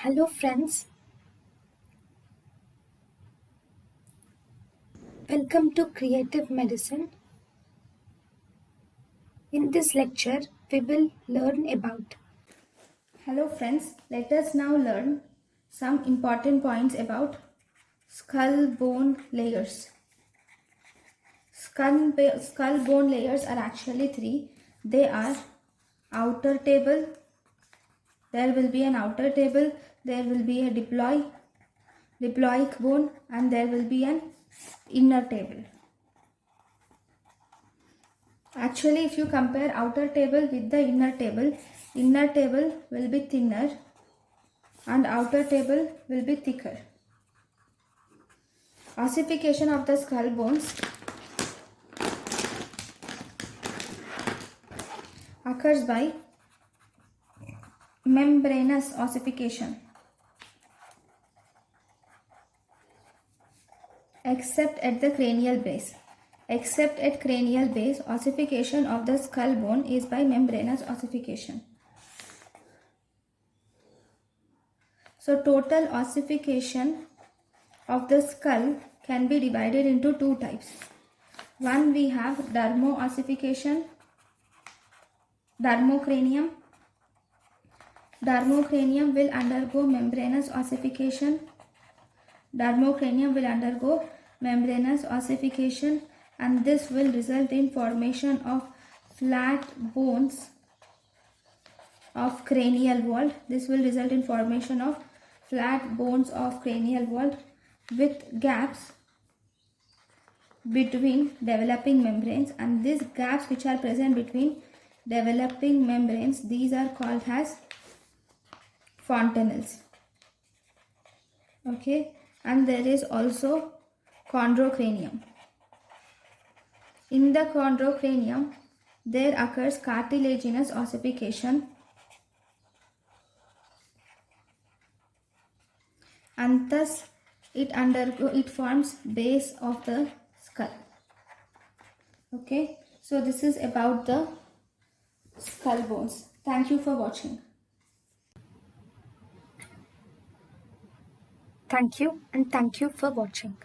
Hello friends, welcome to Creative Medicine. In this lecture, we will learn about. Hello friends, let us now learn some important points about skull bone layers. Skull bone layers are actually three. They are outer table, there will be an outer table, there will be a diploic bone, and there will be an inner table. Actually, if you compare outer table with the inner table will be thinner and outer table will be thicker. Ossification of the skull bones occurs by membranous ossification, except at the cranial base. Except at cranial base, ossification of the skull bone is by membranous ossification. So total ossification of the skull can be divided into two types. One, we have dermo-ossification, dermocranium. Dermocranium will undergo membranous ossification. Dermocranium will undergo membranous ossification, and this will result in formation of flat bones of cranial wall. This will result in formation of flat bones of cranial wall with gaps between developing membranes, and these gaps which are present between developing membranes, these are called as fontanelles. Okay, and there is also chondrocranium. In the chondrocranium, there occurs cartilaginous ossification, and thus it forms base of the skull. Okay, so this is about the skull bones. Thank you for watching. Thank you and thank you for watching.